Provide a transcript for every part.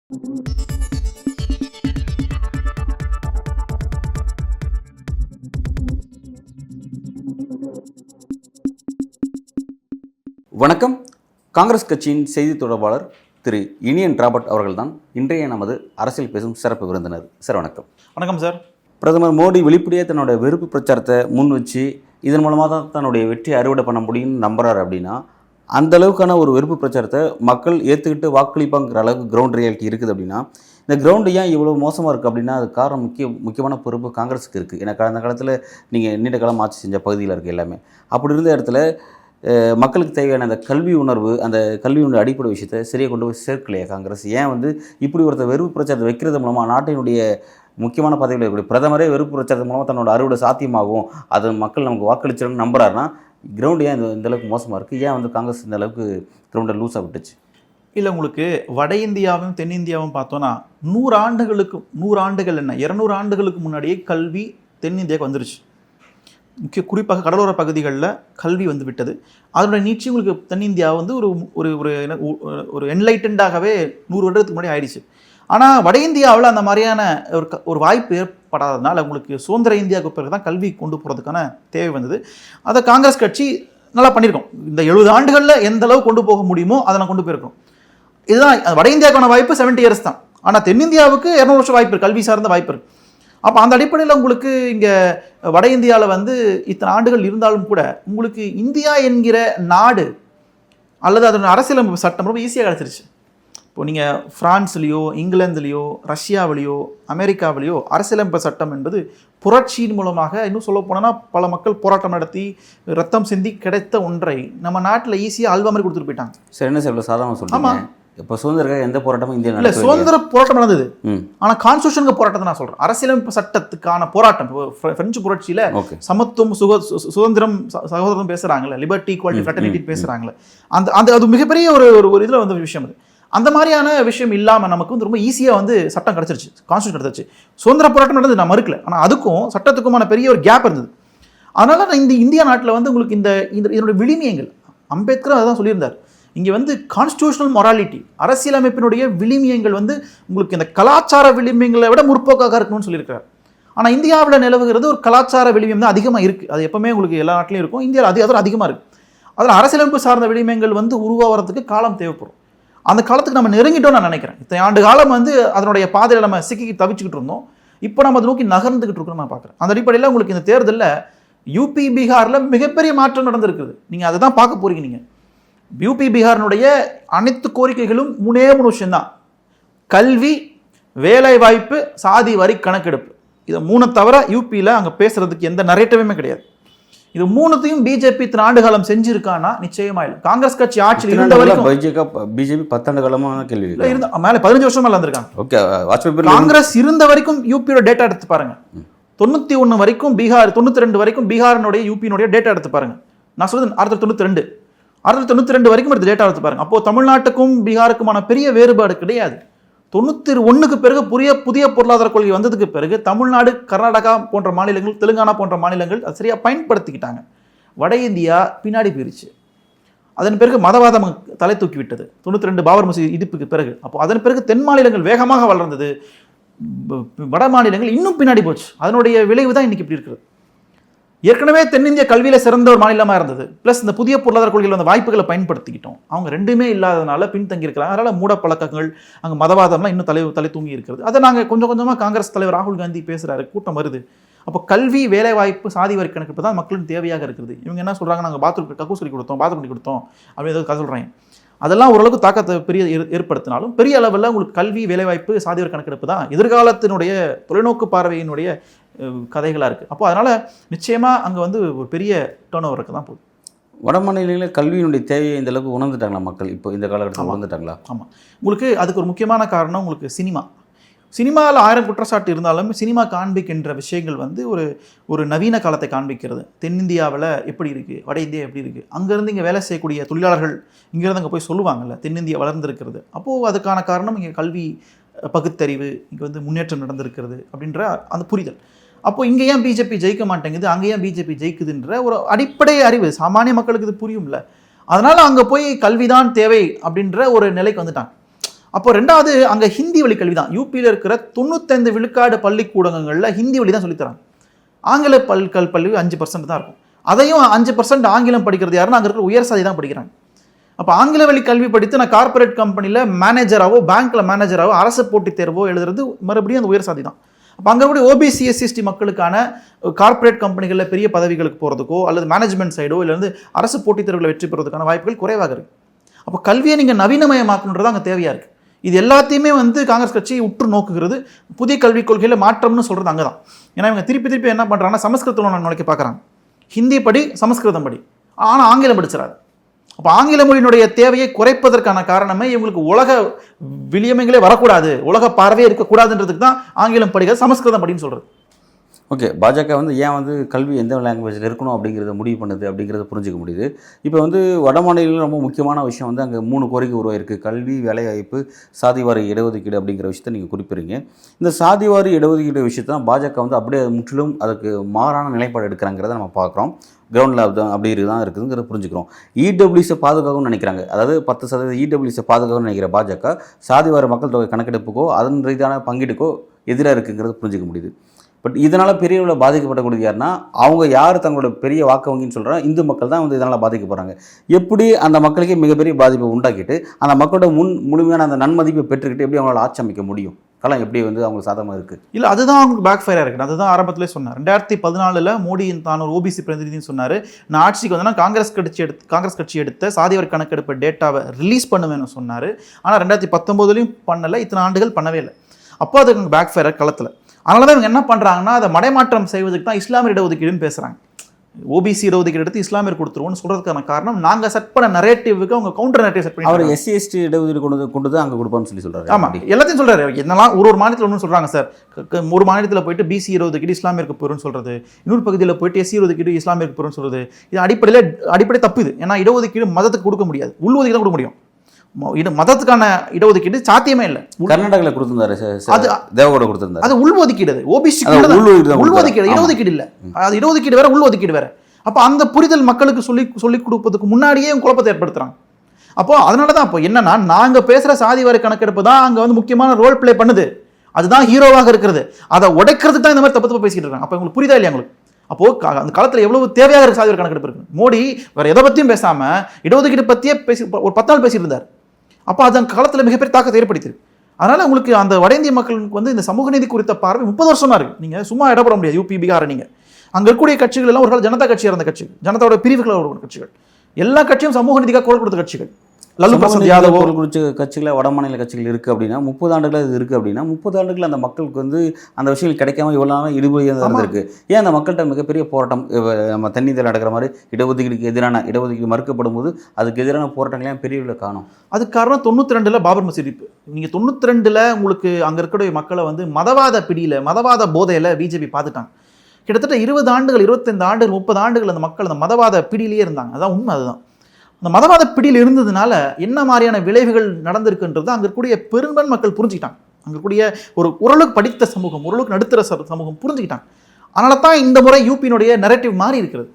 வணக்கம். காங்கிரஸ் கட்சியின் செய்தி தொடர்பாளர் திரு இனியன் ராபர்ட் அவர்கள்தான் இன்றைய நமது அரசியல் பேசும் சிறப்பு விருந்தினர். சார் வணக்கம். வணக்கம் சார். பிரதமர் மோடி வெளிப்படையாக தன்னோட வெறுப்பு பிரச்சாரத்தை முன் வச்சு இதன் மூலமாக தான் தன்னுடைய வெற்றி அறுவடை பண்ண முடியும்னு நம்புறாரு. அப்படின்னா அந்த அளவுக்கான ஒரு வெறுப்பு பிரச்சாரத்தை மக்கள் ஏற்றுக்கிட்டு வாக்களிப்பாங்கிற அளவுக்கு கிரவுண்ட் ரியாலிட்டி இருக்குது. அப்படின்னா இந்த கிரவுண்டு ஏன் இவ்வளோ மோசமாக இருக்குது அப்படின்னா அது காரணம் முக்கியமான பொறுப்பு காங்கிரஸுக்கு இருக்குது. ஏன்னா கடந்த காலத்தில் நீங்கள் நீண்ட காலம் ஆட்சி செஞ்ச பகுதியில் இருக்குது எல்லாமே. அப்படி இருந்த இடத்துல மக்களுக்கு தேவையான அந்த கல்வி உணர்வு, அந்த கல்வியினுடைய அடிப்படை விஷயத்தை சரியாக கொண்டு போய் சேர்க்கலையா காங்கிரஸ்? ஏன் இப்படி ஒருத்தர் வெறுப்பு பிரச்சாரத்தை வைக்கிறது மூலமாக நாட்டினுடைய முக்கியமான பதவியில் இருக்கக்கூடிய பிரதமரே வெறுப்பு பிரச்சாரத்து மூலமாக தன்னோட அறுவடை சாத்தியமாகும், அது மக்கள் நமக்கு வாக்களிச்சிடணும்னு நம்புறாருன்னா கிரவுண்டு ஏன் இந்த அளவுக்கு மோசமாக இருக்குது? ஏன் காங்கிரஸ் இந்த அளவுக்கு கிரவுண்டை லூஸாக விட்டுச்சு? இல்லை, உங்களுக்கு வட இந்தியாவும் தென்னிந்தியாவும் பார்த்தோன்னா 100 ஆண்டுகள் என்ன 200 ஆண்டுகளுக்கு முன்னாடியே கல்வி தென்னிந்தியாவுக்கு வந்துருச்சு. குறிப்பாக கடலோர பகுதிகளில் கல்வி வந்து விட்டது. அதனுடைய நீட்சி உங்களுக்கு தென்னிந்தியா ஒரு என்லைட்டண்டாகவே 100 வருடத்துக்கு முன்னாடி ஆயிடுச்சு. ஆனால் வட இந்தியாவில் அந்த மாதிரியான ஒரு வாய்ப்பு ஏற்படாததுனால உங்களுக்கு சுதந்திர இந்தியாவுக்கு பிறகு தான் கல்வி கொண்டு போகிறதுக்கான தேவை வந்தது. அதை காங்கிரஸ் கட்சி நல்லா பண்ணியிருக்கோம். இந்த 70 ஆண்டுகளில் எந்த அளவு கொண்டு போக முடியுமோ அதை நான் கொண்டு போயிருக்கோம். இதுதான் வட இந்தியாவுக்கான வாய்ப்பு. 70 இயர்ஸ் தான். ஆனால் தென்னிந்தியாவுக்கு 200 வருஷம் வாய்ப்பு இருக்குது, கல்வி சார்ந்த வாய்ப்பு இருக்குது. அப்போ அந்த அடிப்படையில் உங்களுக்கு இங்கே வட இந்தியாவில் இத்தனை ஆண்டுகள் இருந்தாலும் கூட உங்களுக்கு இந்தியா என்கிற நாடு அல்லது அதோட அரசியலமைப்பு சட்டம் ரொம்ப ஈஸியாக கிடச்சிருச்சு. இப்போ நீங்கள் ஃப்ரான்ஸ்லேயோ இங்கிலாந்துலேயோ ரஷ்யாவிலேயோ அமெரிக்காவிலேயோ அரசியலமைப்பு சட்டம் என்பது புரட்சியின் மூலமாக, இன்னும் சொல்ல போனோன்னா பல மக்கள் போராட்டம் நடத்தி ரத்தம் சிந்தி கிடைத்த ஒன்றை நம்ம நாட்டில் ஈஸியாக அல்வா மாதிரி கொடுத்துட்டு போயிட்டாங்க. சரி, என்ன சார் சாதாரண சொல்லுங்கள். ஆமாம், இப்போ சுதந்திர எந்த போராட்டமும் இந்தியா இல்லை, சுதந்திர போராட்டம் நடந்தது. ஆனால் கான்ஸ்டியூஷனுக்கு போராட்டத்தை நான் சொல்கிறேன். அரசியலமைப்பு சட்டத்துக்கான போராட்டம். பிரெஞ்சு புரட்சியில் சமத்துவம், சுதந்திரம், சகோதரம் பேசுகிறாங்களே, லிபர்ட்டி, ஈக்குவாலிட்டி, ஃப்ரெட்டர்னிட்டி பேசுகிறாங்களே, அது மிகப்பெரிய ஒரு இதில் விஷயம். அது அந்த மாதிரியான விஷயம் இல்லாமல் நமக்கு ரொம்ப ஈஸியாக சட்டம் கிடச்சிருச்சு, கான்ஸ்டியூஷன் கிடச்சிருச்சு. சுதந்திர போராட்டம் நடந்தது, நான் மறுக்கல. ஆனால் அதுக்கும் சட்டத்துக்குமான பெரிய ஒரு கேப் இருந்தது. அதனால இந்த இந்தியா நாட்டில் உங்களுக்கு இதனுடைய விளிமியங்கள், அம்பேத்கர் அதான் சொல்லியிருந்தார். இங்கே கான்ஸ்டியூஷனல் மொராலிட்டி, அரசியலமைப்பினுடைய விளிமியங்கள் உங்களுக்கு இந்த கலாச்சார விளிமியங்களை விட முற்போக்காக இருக்கணும்னு சொல்லியிருக்காரு. ஆனால் இந்தியாவில் நிலவுகிறது ஒரு கலாச்சார விளிமியம் தான் அதிகமாக இருக்குது. அது எப்பவுமே உங்களுக்கு எல்லா நாட்டிலையும் இருக்கும், இந்தியாவில் அதில் அதிகமாக இருக்குது. அதில் அரசியலமைப்பு சார்ந்த விளிமியங்கள் உருவாகிறதுக்கு காலம் தேவைப்படும். அந்த காலத்துக்கு நம்ம நெருங்கிட்டோம் நான் நினைக்கிறேன். இத்தனை ஆண்டு காலம் அதனுடைய பாதையில் நம்ம சிக்கி தவிச்சுக்கிட்டு இருந்தோம். இப்போ நம்ம அதை நோக்கி நகர்ந்துக்கிட்டு இருக்கோம் நான் பார்க்குறேன். அந்த அடிப்படையில் உங்களுக்கு இந்த தேர்தலில் யூபி பீகாரில் மிகப்பெரிய மாற்றம் நடந்திருக்குது. நீங்கள் அதை தான் பார்க்க போகிறீங்க. நீங்கள் யூபி பீகாரினுடைய அனைத்து கோரிக்கைகளும் 3 விஷயம்தான்: கல்வி, வேலைவாய்ப்பு, சாதி வரி கணக்கெடுப்பு. இதை 3 தவிர யூபியில் அங்கே பேசுறதுக்கு எந்த நரேட்டிவுமே கிடையாது. இது 3த்தையும் பிஜேபி இத்தனை ஆண்டு காலம் செஞ்சிருக்கானா? நிச்சயமா இல்லை. காங்கிரஸ் கட்சி ஆட்சியில் இருந்த வரைக்கும் பிஜேபி 10 ஆண்டு காலமான கேள்வி மேலே 15 வருஷம் மேலே இருந்திருக்காங்க. காங்கிரஸ் இருந்த வரைக்கும் யூபியோட டேட்டா எடுத்து பாருங்க. 91 வரைக்கும் பீகார், 92 வரைக்கும் பீகாரினுடைய யூபியினுடைய டேட்டா எடுத்து பாருங்க. நான் சொல்றது 1992 வரைக்கும் எடுத்து டேட்டா எடுத்து பாருங்க. அப்போ தமிழ்நாட்டுக்கும் பீகாருக்குமான பெரிய வேறுபாடு கிடையாது. 91க்கு பிறகு புதிய பொருளாதார கொள்கை வந்ததுக்கு பிறகு தமிழ்நாடு, கர்நாடகா போன்ற மாநிலங்கள், தெலுங்கானா போன்ற மாநிலங்கள் அது சரியாக பயன்படுத்திக்கிட்டாங்க. வட இந்தியா பின்னாடி போயிருச்சு. அதன் பிறகு மதவாதம் தலை தூக்கி விட்டது 92 பாபர் மசூதி இடிப்புக்கு பிறகு. அப்போ அதன் பிறகு தென் மாநிலங்கள் வேகமாக வளர்ந்தது, வட மாநிலங்கள் இன்னும் பின்னாடி போச்சு. அதனுடைய விளைவு தான் இன்னைக்கு இப்படி இருக்கிறது. ஏற்கனவே தென்னிந்திய கல்வியில் சிறந்த ஒரு மாநிலமாக இருந்தது. ப்ளஸ் இந்த புதிய பொருளாதார கொள்கையில் அந்த வாய்ப்புகளை பயன்படுத்திக்கிட்டோம். அவங்க ரெண்டுமே இல்லாததுனால பின்தங்கி இருக்கிறாங்க. அதனால் மூட பழக்கங்கள், அங்கே மதவாதம்லாம் இன்னும் தலை தூங்கி இருக்கிறது. அதை நாங்கள் கொஞ்சமாக காங்கிரஸ் தலைவர் ராகுல் காந்தி பேசுகிறாரு, கூட்டம் வருது. அப்போ கல்வி, வேலைவாய்ப்பு, சாதி வரி கணக்கெடுப்பு தான் மக்களின் தேவையாக இருக்குது. இவங்க என்ன சொல்கிறாங்க? நாங்கள் பாத்ரூம் கக்கூசரி கொடுத்தோம், பாத்ரூம் பண்ணி கொடுத்தோம் அப்படின்னு ஏதாவது கதை சொல்கிறாங்க. அதெல்லாம் ஓரளவுக்கு தாக்கத்தை பெரிய ஏற்படுத்தினாலும் பெரிய அளவில் உங்களுக்கு கல்வி, வேலைவாய்ப்பு, சாதி வரி கணக்கெடுப்பு தான் எதிர்காலத்தினுடைய தொலைநோக்கு பார்வையினுடைய கதைகளாக இருக்குது. அப்போ அதனால் நிச்சயமாக அங்கே ஒரு பெரிய டர்ன் ஓவருக்கு தான் போகுது. வட மாநிலங்களில் கல்வியினுடைய தேவையை இந்த அளவுக்கு உணர்ந்துட்டாங்களா மக்கள்? இப்போ இந்த காலகட்டத்தில் உணர்ந்துட்டாங்களா? ஆமாம். உங்களுக்கு அதுக்கு ஒரு முக்கியமான காரணம் உங்களுக்கு சினிமாவில் 1000 குற்றச்சாட்டு இருந்தாலும் சினிமா காண்பிக்கின்ற விஷயங்கள் ஒரு நவீன காலத்தை காண்பிக்கிறது. தென்னிந்தியாவில் எப்படி இருக்குது, வட இந்தியா எப்படி இருக்குது, அங்கேருந்து இங்கே வேலை செய்யக்கூடிய தொழிலாளர்கள் இங்கேருந்து அங்கே போய் சொல்லுவாங்கள்ல, தென்னிந்தியா வளர்ந்துருக்கிறது. அப்போது அதுக்கான காரணம் இங்கே கல்வி, பகுத்தறிவு, இங்கே முன்னேற்றம் நடந்திருக்கிறது அப்படின்ற அந்த புரிதல். அப்போ இங்கே ஏன் பிஜேபி ஜெயிக்க மாட்டேங்குது, அங்கே ஏன் பிஜேபி ஜெயிக்குதுன்ற ஒரு அடிப்படை அறிவு சாமானிய மக்களுக்கு இது புரியும்ல. அதனால் அங்கே போய் கல்விதான் தேவை அப்படின்ற ஒரு நிலைக்கு வந்துட்டாங்க. அப்போ ரெண்டாவது அங்கே ஹிந்தி வழி கல்வி தான். யூபியில் இருக்கிற 95 விழுக்காடு பள்ளிக்கூடங்களில் ஹிந்தி வழி தான் சொல்லித்தராங்க. ஆங்கில பள்ளி 5% தான் இருக்கும். அதையும் 5% ஆங்கிலம் படிக்கிறது யாருன்னா அங்கே இருக்கிற உயர் சாதி தான் படிக்கிறாங்க. அப்போ ஆங்கில வழி கல்வி படித்து நான் கார்பரேட் கம்பெனியில் மேனேஜராகவோ பேங்க்கில் மேனேஜராகவோ அரசு போட்டித் தேர்வோ எழுதுறது மறுபடியும் அந்த உயர் சாதி தான். அப்போ அங்கே கூட ஓபிசி எஸ்சிஎஸ்டி மக்களுக்கான கார்பரேட் கம்பெனிகளில் பெரிய பதவிகளுக்கு போகிறதுக்கோ அல்லது மேனேஜ்மெண்ட் சைடோ இல்லை வந்து அரசு போட்டித் தேர்வுகளை வெற்றி பெறுவதற்கான வாய்ப்புகள் குறைவாக இருக்குது. அப்போ கல்வியை நீங்கள் நவீனமயமாக்கணுன்றது அங்கே தேவையாக இருக்குது. இது எல்லாத்தையுமே வந்து காங்கிரஸ் கட்சி உற்று நோக்குகிறது. புதிய கல்விக் கொள்கையில் மாற்றம்னு சொல்கிறது அங்கே தான். ஏன்னா இவங்க திருப்பி என்ன பண்ணுறாங்கன்னா சமஸ்கிருதத்தில் நுழைக்க பார்க்குறாங்க. ஹிந்தி படி, சமஸ்கிருதம் படி, ஆனால் ஆங்கிலம் படிச்சிடாது. அப்போ ஆங்கில மொழியினுடைய தேவையை குறைப்பதற்கான காரணமே இவங்களுக்கு உலக விளியமைகளே வரக்கூடாது, உலக பார்வையே இருக்கக்கூடாதுன்றதுக்கு தான் ஆங்கிலம் படிக்கிறது, சமஸ்கிருதம் படின்னு சொல்கிறது. ஓகே, பாஜக வந்து ஏன் வந்து கல்வி எந்த லாங்குவேஜில் இருக்கணும் அப்படிங்கிறத முடிவு பண்ணுது அப்படிங்கிறத புரிஞ்சிக்க முடியுது. இப்போ வந்து வட மாநிலம் ரொம்ப முக்கியமான விஷயம் வந்து அங்கே 3 கோரிக்கை உருவாயிருக்கு. கல்வி, வேலைவாய்ப்பு, சாதிவாரி இடஒதுக்கீடு அப்படிங்கிற விஷயத்தை நீங்கள் குறிப்பிடுறீங்க. இந்த சாதிவாரி இடஒதுக்கீடு விஷயத்தை தான் பாஜக வந்து அப்படியே முற்றிலும் அதுக்கு மாறான நிலைப்பாடு எடுக்கிறாங்கிறத நம்ம பார்க்குறோம். கிரவுண்டில் அப்படி தான் இருக்குதுங்கிறத புரிஞ்சுக்கிறோம். இடபிள்யூஸை பாதுகாக்கணும்னு நினைக்கிறாங்க. அதாவது 10% இடபிள்யூஸை பாதுகாக்கணும்னு நினைக்கிற பாஜக சாதிவாரி மக்கள் தொகை கணக்கெடுப்புக்கோ அதன் ரீதியான பங்கீடுக்கோ எதிராக இருக்குங்கிறத புரிஞ்சிக்க முடியுது. பட் இதனால் பெரிய அளவில் பாதிக்கப்படக்கூடியது யாருன்னா, அவங்க யார் தங்களோட பெரிய வாக்கு வங்கின்னு சொல்கிறாங்க, இந்து மக்கள் தான் வந்து இதனால் பாதிக்கப்படுறாங்க. எப்படி அந்த மக்களுக்கே மிகப்பெரிய பாதிப்பை உண்டாக்கிட்டு அந்த மக்களோட முழுமையான அந்த நன்மதிப்பை பெற்றுக்கிட்டு எப்படி அவங்களால ஆட்சி அமைக்க முடியும்? களம் எப்படி வந்து அவங்களுக்கு சாதகமாக இருக்குது? இல்லை, அதுதான் அவங்களுக்கு பேக் ஃபயராக இருக்குது. அதுதான் ஆரம்பத்திலே சொன்னார். 2014 மோடி தான் ஒரு ஓபிசி பிரதிநிதின்னு சொன்னார். நான் ஆட்சிக்கு வந்தேன்னா காங்கிரஸ் கட்சி எடுத்த சாதிவாரி கணக்கெடுப்பு டேட்டாவை ரிலீஸ் பண்ணுவேன்னு சொன்னார். ஆனால் 2019 பண்ணலை, இத்தனை ஆண்டுகள் பண்ணவே இல்லை. அப்போ அதுக்கு பேக் ஃபயர் களத்தில். அதனால தான் இவங்க என்ன பண்ணுறாங்கன்னா அதை மடைமாற்றம் செய்வதற்கு தான் இஸ்லாமிய இடஒதுக்கீடுன்னு பேசுகிறாங்க. ஓபிசி இடஒதுக்கீடு எடுத்து இஸ்லாமியர் கொடுத்துருவோம்னு சொல்கிறதுக்கான காரணம் நாங்கள் செட் பண்ண நரேட்டிவ்க்கு அவங்க கவுண்டர் நரேட்டிவ் செட் பண்ணி அவர் எஸ்சி எஸ்டி இடஒதுக்கீடு கொண்டு தான் அங்கே கொடுப்போம்னு சொல்கிறாரு. ஆமாம், எல்லாத்தையும் சொல்கிறாரு. என்னெல்லாம் ஒரு மாநிலத்தில் ஒன்று சொல்கிறாங்க சார். ஒரு மாநிலத்தில் போயிட்டு பிசி இடஒதுக்கீடு இஸ்லாமியருக்கு போயிடும்னு சொல்கிறது, இன்னொரு பகுதியில் போயிட்டு எஸ்சி இடஒதுக்கீடு இஸ்லாமியருக்கு போயிடும்னு சொல்கிறது. இது அடிப்படை தப்பு. இது ஏன்னா இடஒதுக்கீடு மதத்துக்கு கொடுக்க முடியாது, உள்ஒதுக்கீடு தான் கொடுக்க முடியும். மதத்துக்கான இடஒதுக்கீடு சாத்தியமே இல்லை. கர்நாடகாவில் கொடுத்திருந்தாரு, அது தேவகோட கொடுத்திருந்தாரு. அது உள்ஒதுக்கீடு. ஓபிசி உள்ஒதுக்கீடு, இடஒதுக்கீடு இல்லை. அது இடஒதுக்கீடு வேற, உள்ஒதுக்கீடு வேற. அப்போ அந்த புரிதல் மக்களுக்கு சொல்லி கொடுப்பதுக்கு முன்னாடியே குழப்பத்தை ஏற்படுத்துறாங்க. அப்போ அதனால தான் இப்போ என்னன்னா, நாங்கள் பேசுகிற சாதிவாரி கணக்கெடுப்பு தான் அங்கே வந்து முக்கியமான ரோல் பிளே பண்ணுது. அதுதான் ஹீரோவாக இருக்கிறது. அதை உடைக்கிறதுக்கு தான் இந்த மாதிரி தப்பு பேசிக்கிட்டு இருக்காங்க. அப்போ உங்களுக்கு புரியுதா இல்லையா? உங்களுக்கு அப்போ அந்த காலத்தில் எவ்வளவு தேவையாக இருக்கு சாதிவாரி கணக்கெடுப்பு இருக்கு. மோடி வேற எதை பற்றியும் பேசாம இடஒதுக்கீடு பற்றியே ஒரு 10 நாள் பேசிட்டு இருந்தார். அப்போ அது அந்த காலத்தில் மிகப்பெரிய தாக்கத்தை ஏற்படுத்திருக்கு. அதனால உங்களுக்கு அந்த வட இந்திய மக்களுக்கு வந்து இந்த சமூக நீதி குறித்த பார்வை 30 வருஷமா இருக்கு. நீங்க சும்மா இடப்பட முடியாது. யூபி, பீகார் நீங்க அங்க இருக்கக்கூடிய கட்சிகள் எல்லாம் ஒரு கால ஜனதா கட்சியாக இருந்த கட்சிகள், ஜனதாவோட பிரிவுகள் ஒரு கட்சிகள், எல்லா கட்சியும் சமூக நீதிக்காக குரல் கொடுத்த கட்சிகள். லல்லு பிரசாத் யாதவ் குறித்த கட்சிகள், வட மாநில கட்சிகள் இருக்குது அப்படின்னா 30 ஆண்டுகள் இது இருக்குது அப்படின்னா 30 ஆண்டுகள் அந்த மக்களுக்கு வந்து அந்த விஷயங்கள் கிடைக்காம இவ்வளோ நாள் இடுபடியாக இருந்திருக்கு. ஏன் அந்த மக்கள்கிட்ட மிகப்பெரிய போராட்டம், நம்ம தண்ணீரில் நடக்கிற மாதிரி இடஒதுக்கீடுக்கு எதிரான இடஒதுக்கீடு மறுக்கப்படும் போது அதுக்கு எதிரான போராட்டங்களையும் பெரிய அளவில் காணும். அதுக்கு காரணம் 92 பாபர் மசீது. நீங்கள் 92 உங்களுக்கு அங்கே இருக்கக்கூடிய மக்களை வந்து மதவாத பிடியில், மதவாத போதையில் பிஜேபி பார்த்துட்டாங்க. கிட்டத்தட்ட 20 ஆண்டுகள், 25 ஆண்டுகள், 30 ஆண்டுகள் அந்த மக்கள் அந்த மதவாத பிடியிலேயே இருந்தாங்க. அதான் உண்மை. அதுதான் அந்த மதவாத பிடியில் இருந்ததுனால என்ன மாதிரியான விளைவுகள் நடந்திருக்குன்றது அங்கே இருக்கக்கூடிய பெரும்பன் மக்கள் புரிஞ்சுக்கிட்டாங்க. அங்கே இருக்கக்கூடிய ஒரு ஓரளவுக்கு படித்த சமூகம், ஓரளவுக்கு நடுத்தர சமூகம் புரிஞ்சுக்கிட்டாங்க. அதனால தான் இந்த முறை யூபியினுடைய நரேட்டிவ் மாறி இருக்கிறது.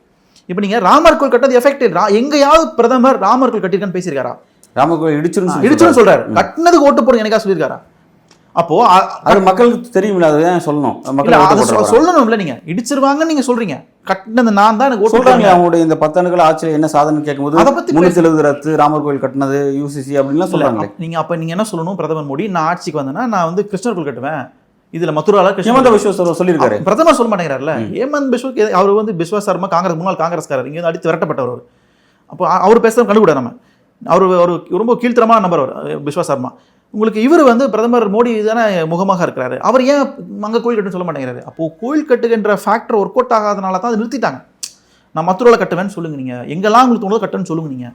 இப்போ நீங்கள் ராமர் கோயில் கட்டது எஃபெக்ட், எங்கேயாவது பிரதமர் ராமர் கோயில் கட்டியிருக்கான்னு பேசியிருக்காரா? ராமர் கோயில் இடிச்சுன்னு சொல்றாரு. கட்டினதுக்கு ஓட்டு போடுங்க எனக்கா சொல்லியிருக்காரா? அப்போ அது மக்களுக்கு தெரியுமில்ல, அதுதான் சொல்லணும். சொல்லணும்ல, நீங்க இடிச்சிருவாங்கன்னு நீங்க சொல்றீங்க, கட்டினது நான் தான் சொல்றாங்க. அவங்களுடைய இந்த 10 ஆண்டுகள் ஆட்சியில் என்ன சாதனை கேட்கும்போது 370 ரத்து, ராமர் கோயில் கட்டினது, யூசிசி அப்படின்லாம் சொல்றாங்க. நீங்க என்ன சொல்லணும்? பிரதமர் மோடி, நான் ஆட்சிக்கு வந்தேன்னா நான் வந்து கிருஷ்ணர் கோயில் கட்டுவேன், இதுல மதுரால ஹேமந்த பிஸ்வா சொல்லியிருக்காரு. பிரதமர் சொல்ல மாட்டேங்கிறாருல்ல. ஹேமந்த் பிஸ்வா அவர் வந்து பிஸ்வா சர்மா முன்னாள் காங்கிரஸ்காரர், இங்க அடித்து விரட்டப்பட்டவர். அப்போ அவர் பேசுறது கண்டுக்கூட நம்ம, அவர் ரொம்ப கீழ்த்தரமான நம்பர் அவர் பிஸ்வா சர்மா. உங்களுக்கு இவர் வந்து பிரதமர் மோடி தானே முகமாக இருக்கிறாரு, அவர் ஏன் அங்கே கோயில் கட்டுன்னு சொல்ல மாட்டேங்கிறாரு? அப்போது கோயில் கட்டுகின்ற ஃபேக்டர் ஒர்க் அவுட் ஆகாதனால தான் அதை நிறுத்திட்டாங்க. நான் மதுராவில் கட்டுவேன்னு சொல்லுங்க, நீங்கள் எங்கெல்லாம் உங்களுக்கு தோணுதோ கட்டுன்னு சொல்லுங்க நீங்கள்.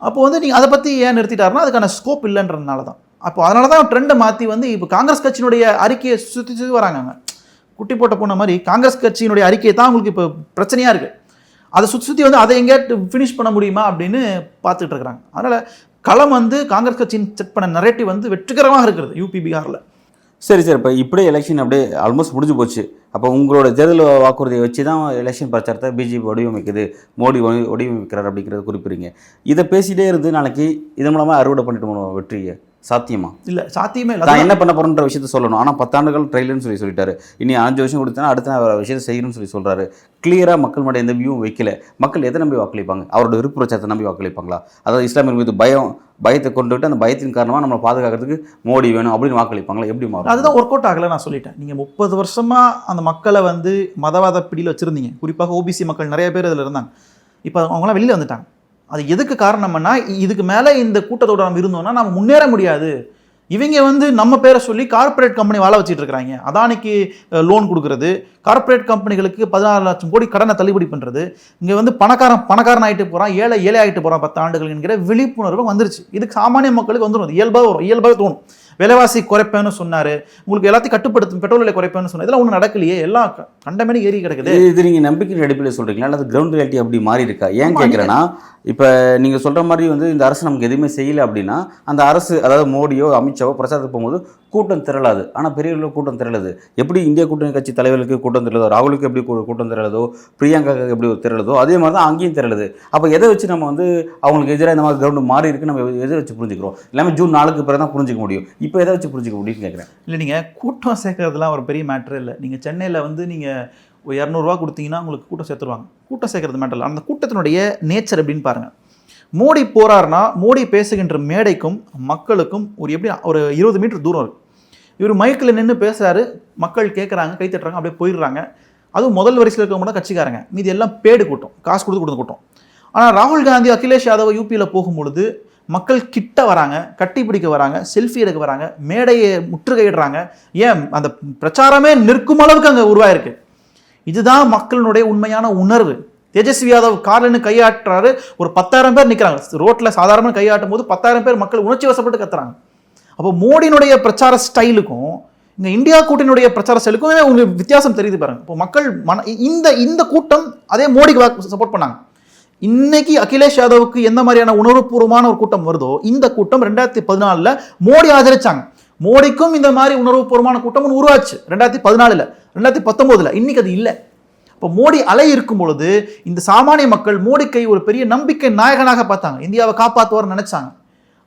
அப்போ வந்து நீங்கள் அதை பற்றி ஏன் நிறுத்திட்டாருன்னா அதுக்கான ஸ்கோப் இல்லைன்றதுனால தான். அப்போ அதனால தான் ட்ரெண்டை மாற்றி வந்து இப்போ காங்கிரஸ் கட்சியினுடைய அறிக்கையை சுற்றி வராங்க. குட்டி போட்ட போன மாதிரி காங்கிரஸ் கட்சியினுடைய அறிக்கையை தான் உங்களுக்கு இப்போ பிரச்சனையாக இருக்குது. அதை சுற்றி வந்து அதை எங்கேயாட்டு ஃபினிஷ் பண்ண முடியுமா அப்படின்னு பார்த்துட்டு இருக்கிறாங்க. அதனால் களம் வந்து காங்கிரஸ் கட்சியின் செட் பண்ண நரேட்டிவ் வந்து வெற்றிகரமாக இருக்கிறது யூபி, பீகாரில். சரி, இப்போ இப்படியே எலெக்ஷன் அப்படியே ஆல்மோஸ்ட் முடிஞ்சு போச்சு. அப்போ உங்களோட தேர்தல் வாக்குறுதியை வச்சு தான் எலெக்ஷன் பிரச்சாரத்தை பிஜேபி வடிவமைக்குது, மோடி வடிவமைக்கிறார் அப்படிங்கிறத குறிப்பிடுறீங்க. இதை பேசிகிட்டே இருந்து நாளைக்கு இதன் மூலமாக அறுவடை பண்ணிட்டு போனோம் வெற்றியை. சாத்தியமே இல்லை. நான் என்ன பண்ண போறேன்ற விஷயத்த சொல்லணும். ஆனால் 10 ஆண்டுகள் ட்ரெயிலர்னு சொல்லிட்டாரு. இனி 5 வருஷம் கொடுத்தா அடுத்த நான் விஷயத்தை செய்யணும்னு சொல்றாரு. கிளியராக மக்கள் மட்டும் எந்த வியூவும் வைக்கல. மக்கள் எதை நம்பி வாக்களிப்பாங்க? அவரோட விருப்ப பிரச்சாரத்தை நம்பி வாக்களிப்பாங்களா? அதாவது இஸ்லாமியர் மீது பயத்தை கொண்டுவிட்டு அந்த பயத்தின் காரணமாக நம்மளை பாதுகாக்கிறதுக்கு மோடி வேணும் அப்படின்னு வாக்களிப்பாங்களா? எப்படி மாறும்? அதுதான் ஒர்க் அவுட் ஆகலை. நான் சொல்லிட்டேன், நீங்கள் 30 வருஷமா அந்த மக்களை வந்து மதவாத பிடியில் வச்சுருந்தீங்க. குறிப்பாக ஓபிசி மக்கள் நிறைய பேர் இதில் இருந்தாங்க. இப்போ அவங்களாம் வெளியில் வந்துட்டாங்க. அது எதுக்கு காரணம்னா, இதுக்கு மேலே இந்த கூட்டத்தோட நம்ம இருந்தோம்னா நம்ம முன்னேற முடியாது. இவங்க வந்து நம்ம பேரை சொல்லி கார்ப்பரேட் கம்பெனி வாழ வச்சுட்டு இருக்கிறாங்க. அதானிக்கு லோன் கொடுக்கறது, கார்ப்பரேட் கம்பெனிகளுக்கு 16 லட்சம் கோடி கடனை தள்ளுபடி பண்ணுறது, இங்கே வந்து பணக்காரன் ஆகிட்டு போகிறான், ஏழை ஆகிட்டு போகிறான் 10 ஆண்டுகள் என்கிற விழிப்புணர்வு வந்துருச்சு. இதுக்கு சாமானிய மக்களுக்கு வந்துடும், இயல்பாக தோணும். விலைவாசி குறைப்பேன்னு சொன்னார், உங்களுக்கு எல்லாத்தையும் கட்டுப்படுத்தும், பெட்ரோல் விலை குறைப்பேன்னு சொன்னார். இதெல்லாம் ஒன்றும் நடக்கலையே, எல்லாம் கண்டமேனி ஏறி கிடக்குது. இது நீங்கள் நம்பிக்கை அடிப்படையில் சொல்கிறீங்களா அல்லது கிரவுண்ட் ரியாலிட்டி அப்படி மாறி இருக்கா? ஏன் கேட்குறேன்னா, இப்போ நீங்கள் சொல்கிற மாதிரி வந்து இந்த அரசு நமக்கு எதுவுமே செய்யலை அப்படின்னா அந்த அரசு, அதாவது மோடியோ அமித்ஷாவோ பிரச்சாரத்துக்கு போகும்போது கூட்டம் திரளாது. ஆனால் பெரியவர்களுக்கு கூட்டம் திரளுது. எப்படி இந்திய கூட்டணி கட்சி தலைவர்களுக்கு கூட்டம் திரளதோ, ராகுலுக்கு எப்படி கூட்டம் திரளதோ, பிரியங்காவுக்கு எப்படி திரளதோ, அதே மாதிரி தான் அங்கேயும் திரளுது. அப்போ எதை வச்சு நம்ம வந்து அவங்களுக்கு எதிராக இந்த மாதிரி கிரவுண்டு மாறி இருக்கு நம்ம எதை வச்சு புரிஞ்சுக்கிறோம்? எல்லாமே ஜூன் 4க்கு பிறகு தான் புரிஞ்சுக்க முடியும். இப்போ எதை வச்சு புரிஞ்சுக்க முடியும்னு கேட்குறேன். இல்லை, நீங்கள் கூட்டம் சேர்க்கறதுலாம் ஒரு பெரிய மேட்ரு இல்லை. நீங்கள் சென்னையில் வந்து நீங்கள் 200 கொடுத்தீங்கன்னா உங்களுக்கு கூட்டம் சேர்த்துருவாங்க. கூட்டம் சேர்க்கறது மேட்டர் இல்லை. அந்த கூட்டத்தினுடைய நேச்சர் எப்படின்னு பாருங்கள். மோடி போறாருன்னா மோடி பேசுகின்ற மேடைக்கும் மக்களுக்கும் எப்படி ஒரு 20 மீட்டர் தூரம் இருக்குது. இவர் மைக்கில் நின்று பேசுகிறாரு, மக்கள் கேட்குறாங்க, கை தட்டுறாங்க, அப்படியே போயிடுறாங்க. அதுவும் முதல் வரிசையில் இருக்கவங்க தான் கட்சிக்காரங்க, மீதி எல்லாம் பேடு கூட்டம், காசு கொடுத்து கூட்டம். ஆனால் ராகுல் காந்தி, அகிலேஷ் யாதவ் யூபியில் போகும்பொழுது மக்கள் கிட்ட வராங்க, கட்டி பிடிக்க வராங்க, செல்ஃபி எடுக்க வராங்க, மேடையை முற்றுகையிடுறாங்க. ஏன் அந்த பிரச்சாரமே நிற்கும் அளவுக்கு அங்கே உருவாயிருக்கு. இதுதான் மக்களுடைய உண்மையான உணர்வு. தேஜஸ்வி யாதவ் கார்லன்னு கையாட்டுறாரு, ஒரு 10,000 பேர் நிற்கிறாங்க ரோட்டில். சாதாரண கையாட்டும் போது 10,000 பேர் மக்கள் உணர்ச்சி வசப்பட்டு கத்துறாங்க. அப்போ மோடியினுடைய பிரச்சார ஸ்டைலுக்கும் இங்கே இந்தியா கூட்டணியுடைய பிரச்சார ஸ்டைலுக்கும் உங்களுக்கு வித்தியாசம் தெரியுது பாருங்க. இப்போ மக்கள் இந்த கூட்டம் அதே மோடிக்கு சப்போர்ட் பண்ணாங்க. இன்னைக்கு அகிலேஷ் யாதவுக்கு எந்த மாதிரியான உணர்வுபூர்வமான ஒரு கூட்டம் வருதோ, இந்த கூட்டம் 2014 மோடி ஆதரிச்சாங்க. மோடிக்கும் இந்த மாதிரி உணர்வுபூர்வமான கூட்டம் உருவாச்சு 2014, 2019. இன்னைக்கு அது இல்லை. இப்போ மோடி அலை இருக்கும் பொழுது இந்த சாமானிய மக்கள் மோடிக்கை ஒரு பெரிய நம்பிக்கை நாயகனாக பார்த்தாங்க, இந்தியாவை காப்பாற்றுவார்னு நினைச்சாங்க.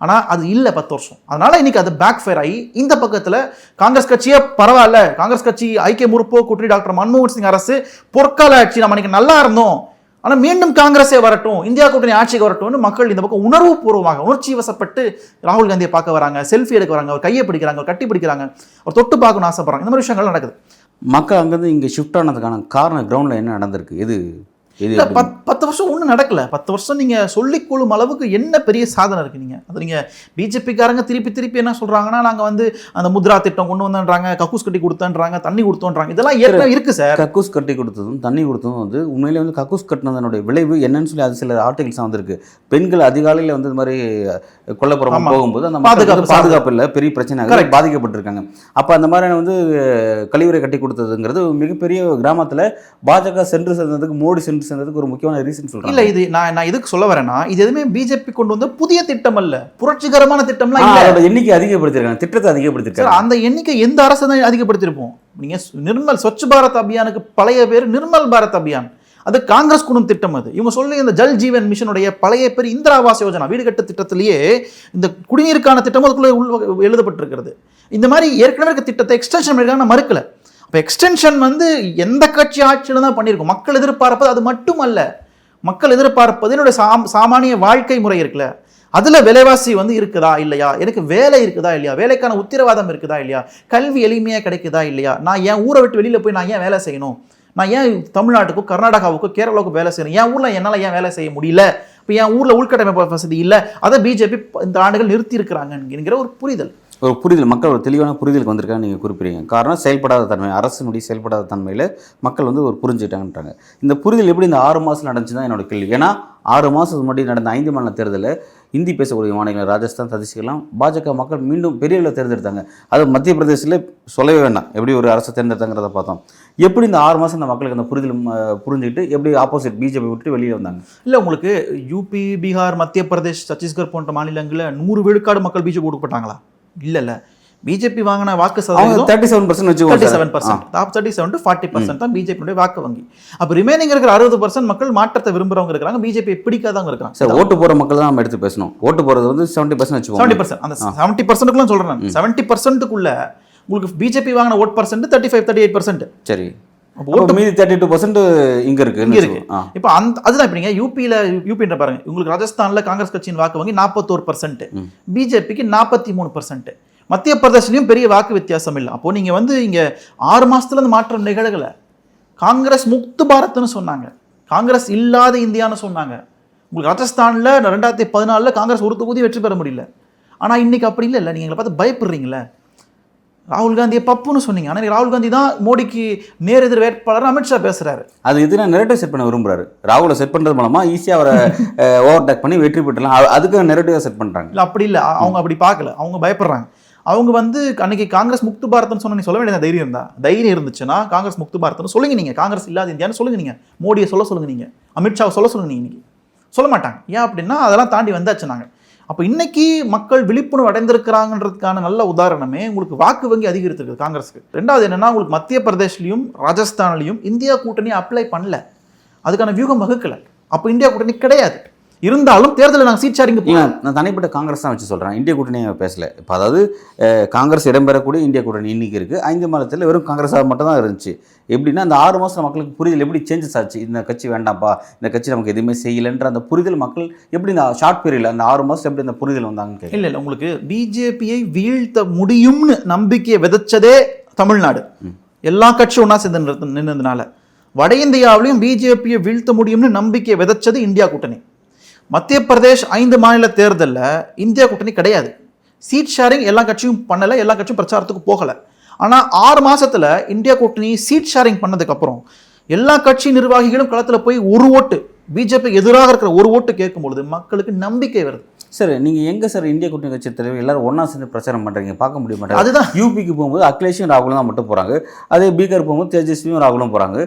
ஆனால் அது இல்லை 10 வருஷம். அதனால இன்னைக்கு அது பேக் ஃபயர் ஆகி இந்த பக்கத்தில் காங்கிரஸ் கட்சியே பரவாயில்ல, காங்கிரஸ் கட்சி ஐக்கிய முற்போக்கு கூட்டணி டாக்டர் மன்மோகன் சிங் அரசு பொற்கால ஆட்சி, நம்ம இன்னைக்கு நல்லா இருந்தோம், ஆனால் மீண்டும் காங்கிரஸே வரட்டும், இந்தியா கூட்டணி ஆட்சிக்கு வரட்டும்னு மக்கள் இந்த பக்கம் உணர்வுபூர்வமாக உணர்ச்சி வசப்பட்டு ராகுல் காந்தியை பார்க்க வராங்க, செல்ஃபி எடுக்க வராங்க, அவர் கையை பிடிக்கிறாங்க, அவர் கட்டி பிடிக்கிறாங்க, அவர் தொட்டு பார்க்கணும்னு ஆசைப்படுறாங்க. இந்த மாதிரி விஷயங்கள் நடக்குது. மக்கள் அங்கேருந்து இங்கே ஷிஃப்ட் ஆனதுக்கான காரணம் கிரவுண்டில் என்ன நடந்திருக்கு? இது 10 வருஷம் ஒன்றும் நடக்கல. 10 வருஷம் நீங்கள் சொல்லிக்கொள்ளும் அளவுக்கு என்ன பெரிய சாதனை இருக்கு? நீங்கள் அது நீங்கள் பிஜேபிக்காரங்க திருப்பி என்ன சொல்றாங்கன்னா, நாங்கள் வந்து அந்த முத்ரா திட்டம் கொண்டு வந்தோன்றாங்க, கக்கூஸ் கட்டி கொடுத்தோன்றாங்க, தண்ணி கொடுத்தோன்றாங்க. இதெல்லாம் ஏற்கனவே இருக்கு சார். கக்கூஸ் கட்டி கொடுத்ததும் தண்ணி கொடுத்ததும் வந்து உண்மையிலே வந்து கக்கூஸ் கட்டினதனுடைய விளைவு என்னன்னு சொல்லி அது சில ஆர்டிகல்ஸ் வந்திருக்கு. பெண்கள் அதிகாலையில் வந்து இது மாதிரி கொல்லப்புறமா போகும்போது அந்த பாதுகாப்பு இல்லை, பெரிய பிரச்சனை பாதிக்கப்பட்டிருக்காங்க. அப்போ அந்த மாதிரியான வந்து கழிவுறை கட்டி கொடுத்ததுங்கிறது மிகப்பெரிய கிராமத்தில் பாஜக சென்று சேர்ந்ததுக்கு, மோடி சென்று சேர்ந்ததுக்கு ஒரு முக்கியமான ரீசன் சொல்றேன். இல்ல, இது நான் எதுக்கு சொல்ல வரேன்னா, இது எதுவுமே பிஜேபி கொண்டு வந்த புதிய திட்டம் அல்ல, புரட்சிகரமான திட்டம்லாம் இல்ல. அதோட எண்ணிக்கை அதிகப்படுத்திருக்காங்க, திட்டத்தை அதிகப்படுத்திருக்காங்க. அந்த எண்ணிக்கை எந்த அரசு தான் அதிகப்படுத்திருப்போம்? நீங்க நிர்மல் ஸ்வச் பாரத் அபியானுக்கு பழைய பேர் நிர்மல் பாரத் அபியான், அது காங்கிரஸ் குடும் திட்டம். அது இவங்க சொல்லி இந்த ஜல் ஜீவன் மிஷனுடைய பழைய பேர் இந்திரா ஆவாஸ் யோஜனா, வீடு கட்டு திட்டத்திலேயே இந்த குடிநீருக்கான திட்டம் அதுக்குள்ள எழுதப்பட்டிருக்கிறது. இந்த மாதிரி ஏற்கனவே இருக்க திட்டத்தை எக்ஸ்டென்ஷன் பண்ணிருக்காங்க, மறுக்கல. இப்போ எக்ஸ்டென்ஷன் வந்து எந்த கட்சி ஆட்சியில் தான் பண்ணியிருக்கோம். மக்கள் எதிர்பார்ப்பது அது மட்டும் அல்ல, மக்கள் எதிர்பார்ப்பது என்னுடைய சாமானிய வாழ்க்கை முறை இருக்குல்ல, அதில் விலைவாசி வந்து இருக்குதா இல்லையா, எனக்கு வேலை இருக்குதா இல்லையா, வேலைக்கான உத்தரவாதம் இருக்குதா இல்லையா, கல்வி எளிமையாக கிடைக்குதா இல்லையா, நான் என் ஊரை விட்டு வெளியில் போய் நான் ஏன் வேலை செய்யணும், நான் ஏன் தமிழ்நாட்டுக்கோ கர்நாடகாவுக்கோ கேரளாவுக்கோ வேலை செய்யணும், என் ஊரில் என்னால் ஏன் வேலை செய்ய முடியல, இப்போ என் ஊரில் உள்கட்டமைப்பு வசதி இல்லை, அதை பிஜேபி இந்த ஆண்டுகள் நிறுத்தி இருக்கிறாங்க என்கிற ஒரு புரிதல், மக்கள் ஒரு தெளிவான புரிதலுக்கு வந்திருக்காங்க நீங்கள் குறிப்பிடுறீங்க. காரணம் செயல்படாத தன்மை, அரசினுடைய செயல்படாத தன்மையில் மக்கள் வந்து ஒரு புரிஞ்சுக்கிட்டாங்கன்றாங்க. இந்த புரிதல் எப்படி இந்த 6 மாதம் நடந்துச்சு தான் என்னோட கேள்வி. ஏன்னா 6 மாதத்துக்கு முன்னாடி நடந்த 5 மாநில தேர்தலில் இந்தி பேசக்கூடிய மாநிலங்கள் ராஜஸ்தான், சத்தீஸ்கர்லாம் பாஜக மக்கள் மீண்டும் பெரிய அளவில் தேர்ந்தெடுத்தாங்க. அது மத்திய பிரதேசத்தில் சொல்லவே வேண்டாம், எப்படி ஒரு அரசை தேர்ந்தெடுத்தாங்கிறத பார்த்தோம். எப்படி இந்த 6 மாதம் இந்த மக்களுக்கு அந்த புரிதல் புரிஞ்சுக்கிட்டு எப்படி ஆப்போசிட் பிஜேபி விட்டு வெளியே வந்தாங்க? இல்லை, உங்களுக்கு யூபி, பீகார், மத்திய பிரதேஷ், சத்தீஸ்கர் போன்ற மாநிலங்களில் 100 விழுக்காடு மக்கள் பிஜேபி கொடுக்கப்பட்டாங்களா? இல்லைல்ல. பிஜேபி வாங்கின வாக்கு அவங்க சதவீதம் 37% வச்சுக்கோங்க சார். 37% to 40% தான் பிஜேபியுடைய வாக்கு வங்கி. அப்ப ரிமைனிங் இருக்கிற 60% மக்கள் மாற்றத்தை விரும்புறவங்க இருக்காங்க, பிஜேபி பிடிக்காதவங்க இருக்காங்க. சார் ஓட்டு போற மக்கள் தான் நம்ம எடுத்து பேசணும். ஓட்டு போறது வந்து 70% வச்சுக்கோங்க. 70%, அந்த 70%க்குள்ள சொல்றேன் நான். 70%க்குள்ள உங்களுக்கு பிஜேபி வாங்கின ஓட் பர்சன்ட் 35-38%. சரி, ஓட்டு மீதி 32% இங்க இருக்கு. இப்போ அதுதான் இப்போ நீங்க யூபின்ற பாருங்க, உங்களுக்கு ராஜஸ்தான்ல காங்கிரஸ் கட்சியின் வாக்கு வங்கி 41%, பிஜேபிக்கு 43%. மத்திய பிரதேசலையும் பெரிய வாக்கு வித்தியாசம் இல்லை. அப்போ நீங்க வந்து இங்க 6 மாசத்துல இந்த மாற்றம் நிகழல. காங்கிரஸ் முக்து பாரத்னு சொன்னாங்க, காங்கிரஸ் இல்லாத இந்தியான்னு சொன்னாங்க. உங்களுக்கு ராஜஸ்தான்ல 2014 காங்கிரஸ் ஒரு தொகுதி வெற்றி பெற முடியல. ஆனா இன்னைக்கு அப்படி இல்லை. நீங்க எங்களை பார்த்து பயப்படுறீங்களே. ராகுல் காந்தியை பப்புன்னு சொன்னீங்க, ஆனால் ராகுல் காந்தி தான் மோடிக்கு நேர் எதிர் வேட்பாளர் அமித்ஷா பேசுறாரு. அது எதுனா நெரேட்டிவ் செட் பண்ண விரும்புறாரு. ராகுலை செட் பண்றது மூலமா ஈஸியா அவரை ஓவர்டேக் பண்ணி வெற்றி பெற்றலாம், அதுக்கு நெரேட்டிவா செட் பண்றாங்க. இல்லை அப்படி இல்லை, அவங்க அப்படி பார்க்கல, அவங்க பயப்படுறாங்க. அவங்க வந்து அன்னைக்கு காங்கிரஸ் முக்து பாரத்னு சொன்ன, நீ சொல்ல வேண்டிய தைரியம் இருந்துச்சுன்னா காங்கிரஸ் முக்து பாரத்னு சொல்லுங்க. நீங்க காங்கிரஸ் இல்லாத இந்தியான்னு சொல்லுங்க, நீங்க மோடியை சொல்லுங்க, நீங்க அமித்ஷாவை சொல்லுங்க. நீங்க இன்னைக்கு சொல்ல மாட்டாங்க. ஏன் அப்படின்னா அதெல்லாம் தாண்டி வந்தாச்சு நாங்க. அப்போ இன்னைக்கு மக்கள் விழிப்புணர்வு அடைந்திருக்கிறாங்கன்றதுக்கான நல்ல உதாரணமே உங்களுக்கு வாக்கு வங்கி அதிகரித்திருக்கு காங்கிரஸுக்கு. ரெண்டாவது என்னன்னா, உங்களுக்கு மத்திய பிரதேஷ்லையும் ராஜஸ்தான்லையும் இந்தியா கூட்டணி அப்ளை பண்ணல, அதுக்கான வியூகம் வகுக்கல. அப்போ இந்தியா கூட்டணி கிடையாது. இருந்தாலும் தேர்தலில் நாங்கள் சீட் ஷேரிங் நான் தனிப்பட்ட காங்கிரஸ் தான் வச்சு சொல்கிறேன், இந்திய கூட்டணியை பேசல. இப்போ அதாவது காங்கிரஸ் இடம்பெறக்கூடிய இந்திய கூட்டணி இன்னைக்கு இருக்குது. 5 மாதத்தில் வெறும் காங்கிரஸாக மட்டும் தான் இருந்துச்சு. எப்படின்னா அந்த 6 மாதம் மக்களுக்கு புரிதல் எப்படி சேஞ்சஸ் ஆச்சு. இந்த கட்சி வேண்டாம்ப்பா, இந்த கட்சி நமக்கு எதுவுமே செய்யலைன்ற அந்த புரிதல் மக்கள் எப்படி இந்த ஷார்ட் பீரியடில் அந்த 6 மாதம் எப்படி அந்த புரிதல் வந்தாங்க? இல்லை, உங்களுக்கு பிஜேபியை வீழ்த்த முடியும்னு நம்பிக்கையை விதைச்சதே தமிழ்நாடு. எல்லா கட்சியும் ஒன்றா சேர்ந்து நின்றதுனால. வட இந்தியாவிலையும் பிஜேபியை வீழ்த்த முடியும்னு நம்பிக்கையை விதைச்சது இந்தியா கூட்டணி. மத்திய பிரதேஷ் 5 மாநில தேர்தலில் இந்தியா கூட்டணி கிடையாது. சீட் ஷேரிங் எல்லா கட்சியும் பண்ணலை, எல்லா கட்சியும் பிரச்சாரத்துக்கு போகலை. ஆனால் 6 மாசத்துல இந்தியா கூட்டணி சீட் ஷேரிங் பண்ணதுக்கப்புறம் எல்லா கட்சி நிர்வாகிகளும் களத்தில் போய் ஒரு ஓட்டு பிஜேபிக்கு எதிராக இருக்கிற ஒரு ஓட்டு கேட்கும்பொழுது மக்களுக்கு நம்பிக்கை வருது. சார் நீங்கள் எங்கே சார் இந்திய கூட்டணி கட்சி தலைவர் எல்லாரும் ஒன்றா சேர்ந்து பிரச்சாரம் பண்ணுறீங்க? பார்க்க முடிய மாட்டாங்க. அதுதான் யூபிக்கு போகும்போது அகிலேஷும் ராகுலும் தான் மட்டும் போகிறாங்க. அதே பீகார் போகும்போது தேஜஸ்வியும் ராகுலும் போகிறாங்க.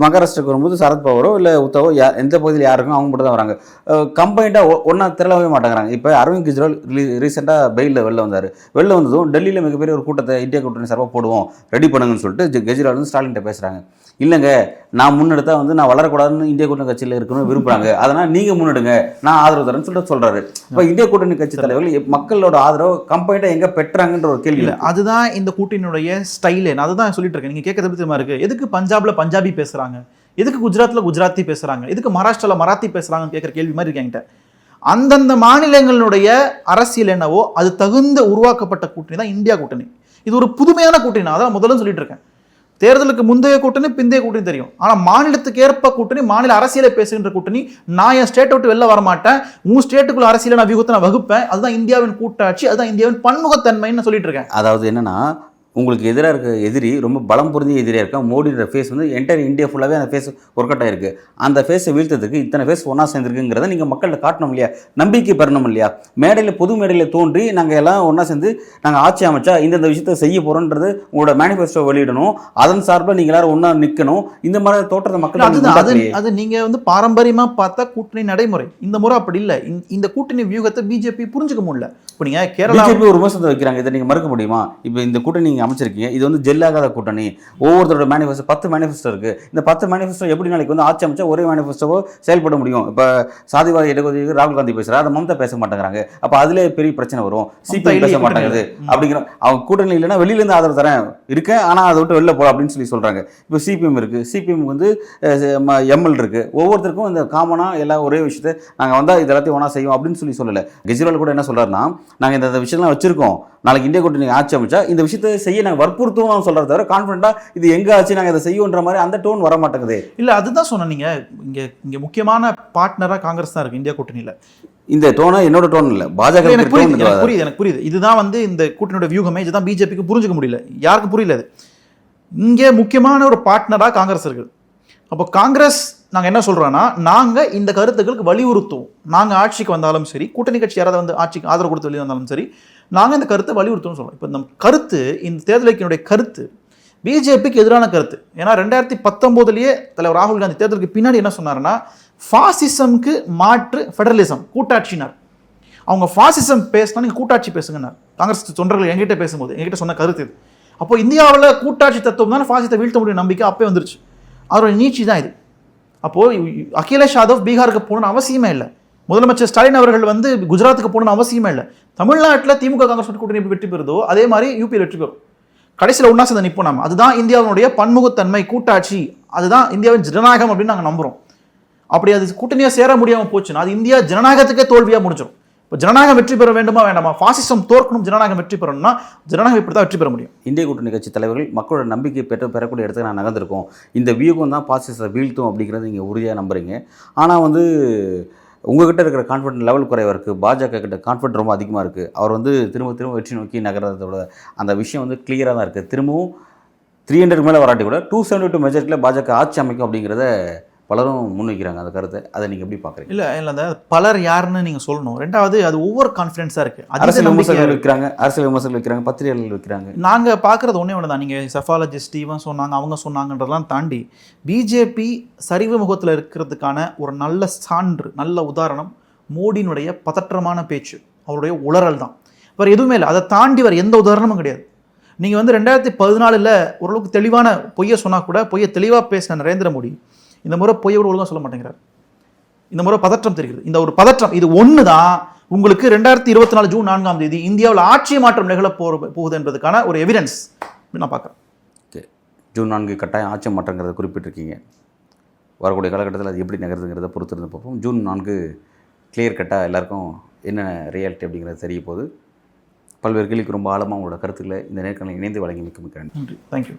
மகாராஷ்டிராவுக்கு வரும்போது சரத்பவாரோ இல்லை உத்தவோ எந்த பகுதியில் யாருக்கும் அவங்க மட்டும் தான் வராங்க. கம்பைண்டாக ஒன்றா திரளவே மாட்டேங்கிறாங்க. இப்போ அரவிந்த் கெஜ்ரிவால் ரீசெண்டாக பெயிலில் வெளில வந்ததும் டெல்லியில் மிகப்பெரிய ஒரு கூட்டத்தை இந்தியா கூட்டணி சார்பாக போடுவோம், ரெடி பண்ணுங்கன்னு சொல்லிட்டு கெஜ்ரிவால் வந்து ஸ்டாலின்கிட்ட பேசுகிறாங்க. இல்லைங்க, நான் முன்னெடுத்தா வந்து நான் வளரக்கூடாதுன்னு இந்திய கூட்டணி கட்சியில் இருக்கணும்னு விரும்புகிறாங்க, அதனால் நீங்கள் முன்னெடுங்க, நான் ஆதரவு தரேன்னு சொல்லிட்டு சொல்கிறாரு. இப்போ இந்திய கூட்டணி கட்சி தலைவர்கள் மக்களோட ஆதரவு கம்பைண்டாக எங்கே பெற்றாங்கன்ற ஒரு கேள்வி இல்லை. அதுதான் இந்த கூட்டணியுடைய ஸ்டைலே. நான் அதுதான் சொல்லிட்டு இருக்கேன். நீங்கள் கேட்கறது தெரியுமா இருக்கு, எதுக்கு பஞ்சாப்ல பஞ்சாபி பேசுகிறாங்க, எதுக்கு குஜராத்தில் குஜராத்தி பேசுகிறாங்க, எதுக்கு மகாராஷ்டிராவில் மராத்தி பேசுகிறாங்கன்னு கேட்குற கேள்வி மாதிரி இருக்கு என்கிட்ட. அந்தந்த மாநிலங்களுடைய அரசியல் என்னவோ அது தகுந்த உருவாக்கப்பட்ட கூட்டணி தான் இந்தியா கூட்டணி. இது ஒரு புதுமையான கூட்டணி. நான் அதான் முதல்ல சொல்லிட்டு இருக்கேன். தேர்தலுக்கு முந்தைய கூட்டணி பிந்தைய கூட்டணி தெரியும், ஆனால் மாநிலத்துக்கு ஏற்ப கூட்டணி, மாநில அரசியலை பேசுகின்ற கூட்டணி. நான் என் ஸ்டேட்டை விட்டு வெளில வரமாட்டேன், உன் ஸ்டேட்டுக்குள்ள அரசியலை நான் வியூகத்தை நான் வகுப்பேன். அதுதான் இந்தியாவின் கூட்டாட்சி, அதுதான் இந்தியாவின் பன்முகத்தன்மைன்னு சொல்லிட்டு இருக்கேன். அதாவது என்னன்னா, உங்களுக்கு எதிராக இருக்க எதிரி ரொம்ப பலம் பொருந்திய எதிரியாக இருக்கா. மோடியோட ஃபேஸ் வந்து என்டையர் இந்தியா ஃபுல்லாகவே அந்த ஃபேஸ் ஒர்க் அவுட் ஆயிருக்கு. அந்த ஃபேஸை வீழ்த்ததுக்கு இத்தனை ஃபேஸ் ஒன்றா சேர்ந்துருக்குங்கிறத நீங்கள் மக்கள்கிட்ட காட்டணும் இல்லையா, நம்பிக்கை பெறணும் இல்லையா. மேடையில் பொது மேடையில் தோன்றி நாங்கள் எல்லாம் ஒன்றா சேர்ந்து நாங்கள் ஆட்சி அமைச்சா இந்த விஷயத்தை செய்ய போகிறோன்றது உங்களோட மேனிஃபெஸ்டோ வெளியிடணும், அதன் சார்பில் நீங்கள் எல்லாரும் ஒன்றா நிற்கணும். இந்த மாதிரி தோற்றத்தை மக்கள் அது நீங்கள் வந்து பாரம்பரியமாக பார்த்தா கூட்டணி நடைமுறை. இந்த முறை அப்படி இல்லை. இந்த கூட்டணி வியூகத்தை பிஜேபி புரிஞ்சுக்க முடியல. இப்போ நீங்கள் கேரளா ஒரு விமர்சனத்தை வைக்கிறாங்க, இதை நீங்கள் மறுக்க முடியுமா? இப்போ இந்த கூட்டணி அமைச்சிருக்கீங்க, இது வந்து ஜெல்லாகாத கூட்டணி. ஒவ்வொருத்தரோட மேனிஃபெஸ்டோ 10 மேனிஃபெஸ்டோ இருக்கு. இந்த 10 மேனிஃபெஸ்டோ எப்படி நாளைக்கு வந்து ஆட்சி அமைச்சா ஒரே மேனிஃபெஸ்டோவோ செயல்பட முடியும்? இப்போ சாதிவாத இடஒதுக்கீடு ராகுல் காந்தி பேசுறாரு, அதை மம்தா பேச மாட்டேங்கிறாங்க. அப்போ அதுல பெரிய பிரச்சனை வரும். சிபிஎம் பேச மாட்டேங்குது அப்படிங்கிற அவங்க கூட்டணி இல்லைன்னா வெளியிலேருந்து ஆதரவு தரேன் இருக்கேன், ஆனால் அதை விட்டு வெளில போல அப்படின்னு சொல்றாங்க. இப்போ சிபிஎம் இருக்கு, சிபிஎம் வந்து எம்எல் இருக்கு. ஒவ்வொருத்தருக்கும் இந்த காமனா எல்லாம் ஒரே விஷயத்தை நாங்கள் வந்தால் இது எல்லாத்தையும் ஒன்றா செய்வோம் அப்படின்னு சொல்லலை. கெஜ்ரிவால் கூட என்ன சொல்றாருன்னா, நாங்கள் இந்த விஷயம்லாம் வச்சிருக்கோம், நாளைக்கு இந்தியா கூட்டணி ஆட்சி அமைச்சா இந்த விஷயத்தை செய்ய நாங்கள் வற்புறுத்துவோம் சொல்கிறத தவிர கான்ஃபிடண்டாக இது எங்கே ஆச்சு நாங்கள் இதை செய்யோன்ற மாதிரி அந்த டோன் வர மாட்டேங்குது. இல்லை, அதுதான் சொன்னேன். நீங்கள் இங்கே முக்கியமான பார்ட்னராக காங்கிரஸ் தான் இருக்குது இந்தியா கூட்டணியில். இந்த டோனா என்னோட டோன் இல்லை, பாஜக. எனக்கு புரியுது. இதுதான் வந்து இந்த கூட்டணியோட வியூகமே. இதுதான் பிஜேபிக்கு புரிஞ்சுக்க முடியல, யாருக்கும் புரியல. இங்கே முக்கியமான ஒரு பார்ட்னராக காங்கிரஸ் இருக்குது. அப்போ காங்கிரஸ் நாங்கள் என்ன சொல்கிறோன்னா, நாங்கள் இந்த கருத்துக்களுக்கு வலியுறுத்துவோம். நாங்கள் ஆட்சிக்கு வந்தாலும் சரி, கூட்டணி கட்சி யாராவது வந்து ஆட்சிக்கு ஆதரவு கொடுத்து வெளியே வந்தாலும் சரி, நாங்கள் இந்த கருத்தை வலியுறுத்துவோம்னு சொல்கிறோம். இப்போ நம்ம கருத்து, இந்த தேர்தலுக்கு கருத்து பிஜேபிக்கு எதிரான கருத்து. ஏன்னா 2019 தலைவர் ராகுல் காந்தி தேர்தலுக்கு பின்னாடி என்ன சொன்னாருன்னா, ஃபாசிசம்க்கு மாற்று ஃபெடரலிசம், கூட்டாட்சியினர். அவங்க ஃபாசிசம் பேசினா நீங்கள் கூட்டாட்சி பேசுங்கன்னார் காங்கிரஸ் தொண்டர்கள் என்கிட்ட பேசும்போது என்கிட்ட சொன்ன கருத்து இது. அப்போ இந்தியாவில் கூட்டாட்சி தத்துவம் தான் ஃபாசிசத்தை வீழ்த்த முடியும் நம்பிக்கை அப்போ வந்துருச்சு. அதோட நீட்சி தான் இது. அப்போது அகிலேஷ் யாதவ் பீகாருக்கு போகணும்னு அவசியமே இல்லை. முதலமைச்சர் ஸ்டாலின் அவர்கள் வந்து குஜராத்துக்கு போகணும்னு அவசியமே இல்லை. தமிழ்நாட்டில் திமுக காங்கிரஸ் கூட்டணி வெற்றி பெறுதோ அதே மாதிரி யூபியில் வெற்றி பெறும். கடைசியில் ஒன்றா சேர்ந்து நிற்போம் நம்ம. அதுதான் இந்தியாவினுடைய பன்முகத்தன்மை, கூட்டாட்சி, அதுதான் இந்தியாவின் ஜனநாயகம் அப்படின்னு நாங்கள் நம்புகிறோம். அப்படி அது கூட்டணியாக சேர முடியாமல் போச்சுன்னா அது இந்தியா ஜனநாயகத்துக்கே தோல்வியாக முடிஞ்சிடும். இப்போ ஜனநாயகம் வெற்றி பெற வேண்டுமா வேண்டாமா? ஃபாசிசம் தோற்கணும், ஜனநாயகம் வெற்றி பெறணும்னா ஜனநாயகம் இப்படி தான் வெற்றி பெற முடியும். இந்திய கூட்டணி கட்சி தலைவர்கள் மக்களோட நம்பிக்கை பெறக்கூடிய இடத்துக்கு நான் நகர்ந்திருக்கோம், இந்த வியூகம் தான் பாசிசத்தை வீழ்த்தும் அப்படிங்கிறது நீங்கள் உறுதியாக நம்புறீங்க. ஆனால் வந்து உங்ககிட்ட இருக்கிற கான்ஃபிடன்ட் லெவல் குறைவாக இருக்குது, பாஜக கிட்ட கான்ஃபிடன்ட் ரொம்ப அதிகமாக இருக்குது. அவர் வந்து திரும்ப வெற்றி நோக்கி நகர்றதோட அந்த விஷயம் வந்து கிளியராக தான் இருக்குது. திரும்பவும் 300 மேலே வராட்டி கூட 272 மெஜாரிட்டியில் பாஜக ஆட்சி அமைக்கும் அப்படிங்கிறத பலரும் முன்வைக்கிறாங்க. அந்த கருத்தை அதை நீங்கள் எப்படி பார்க்குறீங்க? இல்லை அந்த பலர் யாருன்னு நீங்கள் சொல்லணும். ரெண்டாவது அது ஒவ்வொரு கான்ஃபிடென்ஸாக இருக்குது. அரசியல் விமர்சகர்கள் வைக்கிறாங்க, பத்திரிகைகள் வைக்கிறாங்க. நாங்கள் பார்க்குறது ஒன்றே ஒன்று தான். நீங்கள் செஃபாலஜிஸ்ட் இவன் சொன்னாங்க அவங்க சொன்னாங்கன்றதெல்லாம் தாண்டி பிஜேபி சரிவு முகத்தில் இருக்கிறதுக்கான ஒரு நல்ல சான்று, நல்ல உதாரணம் மோடியினுடைய பதற்றமான பேச்சு, அவருடைய உளறல் தான். வேறு எதுவுமே இல்லை. அதை தாண்டி வேறு எந்த உதாரணமும் கிடையாது. நீங்கள் வந்து 2014 ஓரளவுக்கு தெளிவான பொய்யை சொன்னால் கூட பொய்யை தெளிவாக பேசின நரேந்திர மோடி இந்த முறை பொய்யோடு ஒழுங்காக சொல்ல மாட்டேங்கிறார். இந்த முறை பதற்றம் தெரிகிறது. இந்த ஒரு பதற்றம் இது ஒன்று தான் உங்களுக்கு 2024 ஜூன் 4 இந்தியாவில் ஆட்சி மாற்றம் நிகழ போகுது என்பதுக்கான ஒரு எவிடன்ஸ் நான் பார்க்குறேன். ஓகே, ஜூன் 4 கட்டாயம் ஆட்சி மாற்றங்கிறத குறிப்பிட்டிருக்கீங்க. வரக்கூடிய காலகட்டத்தில் அது எப்படி நகருதுங்கிறத பொறுத்திருந்து பார்ப்போம். ஜூன் 4 கிளியர் கட்டாக எல்லாருக்கும் என்ன ரியாலிட்டி அப்படிங்கிறது தெரிய போகுது. பல்வேறு கேள்விக்கு ரொம்ப ஆழமாக உங்களோட கருத்துக்களை இந்த நேர்காணலில் இணைந்து வழங்கி மிக்க நன்றி. தேங்க்யூ.